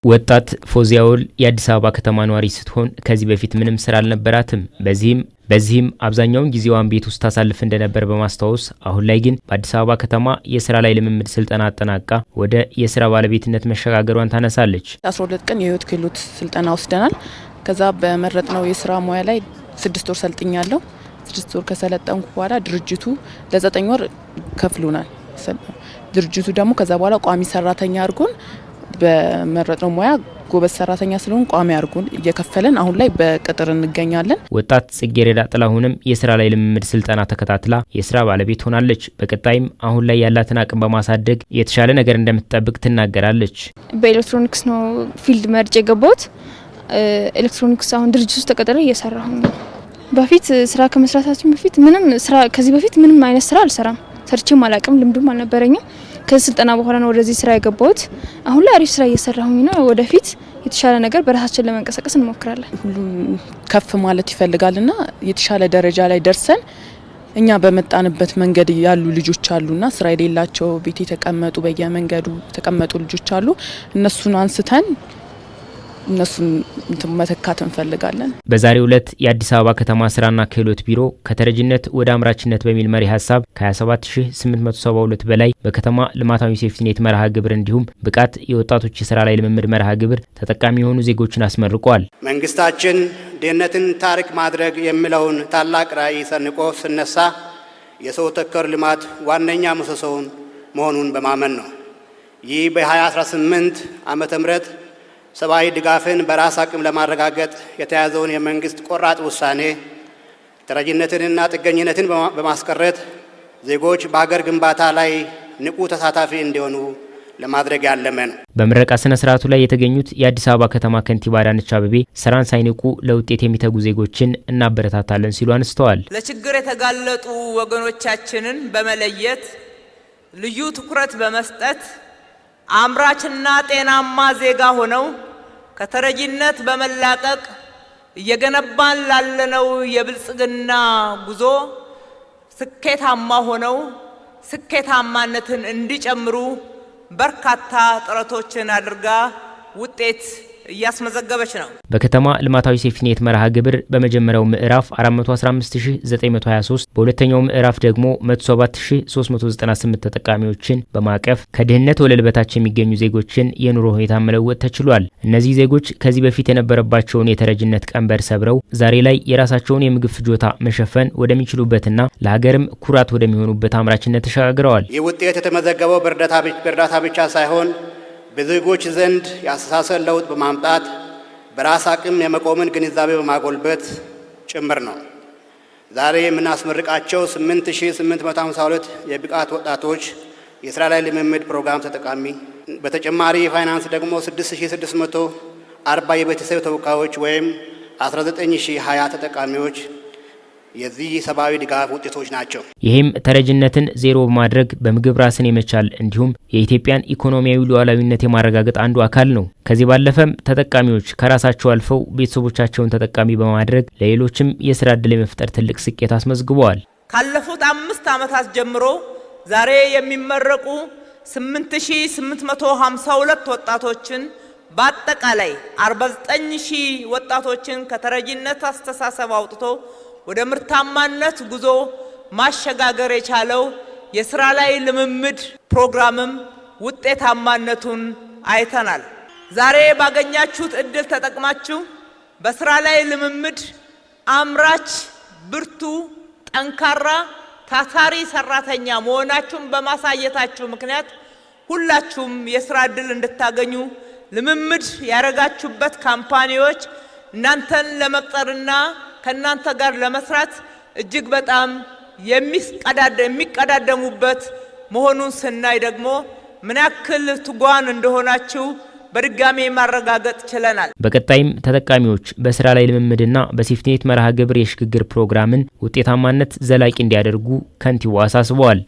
ወጣት ፎዚያውል የአዲስ አበባ ከተማ ነዋሪ ስትሆን ከዚህ በፊት ምንም ስራ አልነበራትም። በዚህም አብዛኛውን ጊዜዋን ቤት ውስጥ ታሳልፍ እንደነበር በማስታወስ አሁን ላይ ግን በአዲስ አበባ ከተማ የስራ ላይ ልምምድ ስልጠና አጠናቃ ወደ የስራ ባለቤትነት መሸጋገሯን ታነሳለች። 12 ቀን የህይወት ክህሎት ስልጠና ወስደናል። ከዛ በመረጥነው የስራ ሙያ ላይ 6 ወር ሰልጥኛለሁ። 6 ወር ከሰለጠንኩ በኋላ ድርጅቱ ለ9 ወር ከፍሉናል። ድርጅቱ ደግሞ ከዛ በኋላ ቋሚ ሰራተኛ አድርጎን በመረጥነው ሙያ ጎበዝ ሰራተኛ ስለሆን ቋሚ አድርጎን እየከፈለን አሁን ላይ በቅጥር እንገኛለን። ወጣት ጽጌረዳ ጥላሁንም የስራ ላይ ልምምድ ስልጠና ተከታትላ የስራ ባለቤት ሆናለች። በቀጣይም አሁን ላይ ያላትን አቅም በማሳደግ የተሻለ ነገር እንደምትጠብቅ ትናገራለች። በኤሌክትሮኒክስ ነው ፊልድ መርጬ የገባሁት። ኤሌክትሮኒክስ አሁን ድርጅት ውስጥ ተቀጥሬ እየሰራሁ ነው። በፊት ስራ ከመስራታችን በፊት ከዚህ በፊት ምንም አይነት ስራ አልሰራም። ሰርቼም አላቅም፣ ልምዱም አልነበረኝም። ከስልጠና በኋላ ነው ወደዚህ ስራ የገባሁት። አሁን ላይ አሪፍ ስራ እየሰራሁኝ ነው። ወደፊት የተሻለ ነገር በራሳችን ለመንቀሳቀስ እንሞክራለን። ሁሉም ከፍ ማለት ይፈልጋልና የተሻለ ደረጃ ላይ ደርሰን እኛ በመጣንበት መንገድ ያሉ ልጆች አሉና ስራ የሌላቸው ቤት የተቀመጡ በየመንገዱ የተቀመጡ ልጆች አሉ። እነሱን አንስተን እነሱን መተካት እንፈልጋለን። በዛሬው ዕለት የአዲስ አበባ ከተማ ስራና ክህሎት ቢሮ ከተረጅነት ወደ አምራችነት በሚል መሪ ሀሳብ ከ27872 በላይ በከተማ ልማታዊ ሴፍቲኔት መርሃ ግብር እንዲሁም ብቃት የወጣቶች የስራ ላይ ልምምድ መርሃ ግብር ተጠቃሚ የሆኑ ዜጎችን አስመርቋል። መንግስታችን ድህነትን ታሪክ ማድረግ የሚለውን ታላቅ ራዕይ ሰንቆ ሲነሳ የሰው ተኮር ልማት ዋነኛ ምሰሶውን መሆኑን በማመን ነው። ይህ በ2018 ዓመተ ምህረት ሰብአዊ ድጋፍን በራስ አቅም ለማረጋገጥ የተያዘውን የመንግስት ቆራጥ ውሳኔ ተረጂነትንና ጥገኝነትን በማስቀረት ዜጎች በሀገር ግንባታ ላይ ንቁ ተሳታፊ እንዲሆኑ ለማድረግ ያለመ ነው። በምረቃ ስነ ስርዓቱ ላይ የተገኙት የአዲስ አበባ ከተማ ከንቲባ አዳነች አቤቤ ስራን ሳይንቁ ለውጤት የሚተጉ ዜጎችን እናበረታታለን ሲሉ አንስተዋል። ለችግር የተጋለጡ ወገኖቻችንን በመለየት ልዩ ትኩረት በመስጠት አምራችና ጤናማ ዜጋ ሆነው ከተረጂነት በመላቀቅ እየገነባን ላለነው የብልጽግና ጉዞ ስኬታማ ሆነው ስኬታማነትን እንዲጨምሩ በርካታ ጥረቶችን አድርጋ ውጤት እያስመዘገበች ነው። በከተማ ልማታዊ ሴፍቲኔት መርሃ ግብር በመጀመሪያው ምዕራፍ 415923 በሁለተኛው ምዕራፍ ደግሞ 107398 ተጠቃሚዎችን በማቀፍ ከድህነት ወለል በታች የሚገኙ ዜጎችን የኑሮ ሁኔታ መለወጥ ተችሏል። እነዚህ ዜጎች ከዚህ በፊት የነበረባቸውን የተረጅነት ቀንበር ሰብረው ዛሬ ላይ የራሳቸውን የምግብ ፍጆታ መሸፈን ወደሚችሉበትና ለሀገርም ኩራት ወደሚሆኑበት አምራችነት ተሸጋግረዋል። ይህ ውጤት የተመዘገበው በእርዳታ ብቻ ሳይሆን በዜጎች ዘንድ የአስተሳሰብ ለውጥ በማምጣት በራስ አቅም የመቆምን ግንዛቤ በማጎልበት ጭምር ነው። ዛሬ የምናስመርቃቸው 8852 የብቃት ወጣቶች የስራ ላይ ልምምድ ፕሮግራም ተጠቃሚ፣ በተጨማሪ የፋይናንስ ደግሞ 6640 የቤተሰብ ተወካዮች ወይም 19020 ተጠቃሚዎች የዚህ ሰብአዊ ድጋፍ ውጤቶች ናቸው። ይህም ተረጅነትን ዜሮ በማድረግ በምግብ ራስን የመቻል እንዲሁም የኢትዮጵያን ኢኮኖሚያዊ ሉዓላዊነት የማረጋገጥ አንዱ አካል ነው። ከዚህ ባለፈም ተጠቃሚዎች ከራሳቸው አልፈው ቤተሰቦቻቸውን ተጠቃሚ በማድረግ ለሌሎችም የስራ ዕድል የመፍጠር ትልቅ ስኬት አስመዝግበዋል። ካለፉት 5 ዓመታት ጀምሮ ዛሬ የሚመረቁ 8852 ወጣቶችን በአጠቃላይ 49000 ወጣቶችን ከተረጂነት አስተሳሰብ አውጥቶ ወደ ምርታማነት ጉዞ ማሸጋገር የቻለው የስራ ላይ ልምምድ ፕሮግራምም ውጤታማነቱን አይተናል። ዛሬ ባገኛችሁት እድል ተጠቅማችሁ በስራ ላይ ልምምድ አምራች፣ ብርቱ፣ ጠንካራ፣ ታታሪ ሰራተኛ መሆናችሁን በማሳየታችሁ ምክንያት ሁላችሁም የስራ እድል እንድታገኙ ልምምድ ያረጋችሁበት ካምፓኒዎች እናንተን ለመቅጠርና ከናንተ ጋር ለመስራት እጅግ በጣም የሚቀዳደሙበት መሆኑን ስናይ ደግሞ ምን ያክል ትጓን እንደሆናችሁ በድጋሜ ማረጋገጥ ችለናል። በቀጣይም ተጠቃሚዎች በስራ ላይ ልምምድና በሴፍቲኔት መርሃ ግብር የሽግግር ፕሮግራምን ውጤታማነት ዘላቂ እንዲያደርጉ ከንቲባው አሳስበዋል።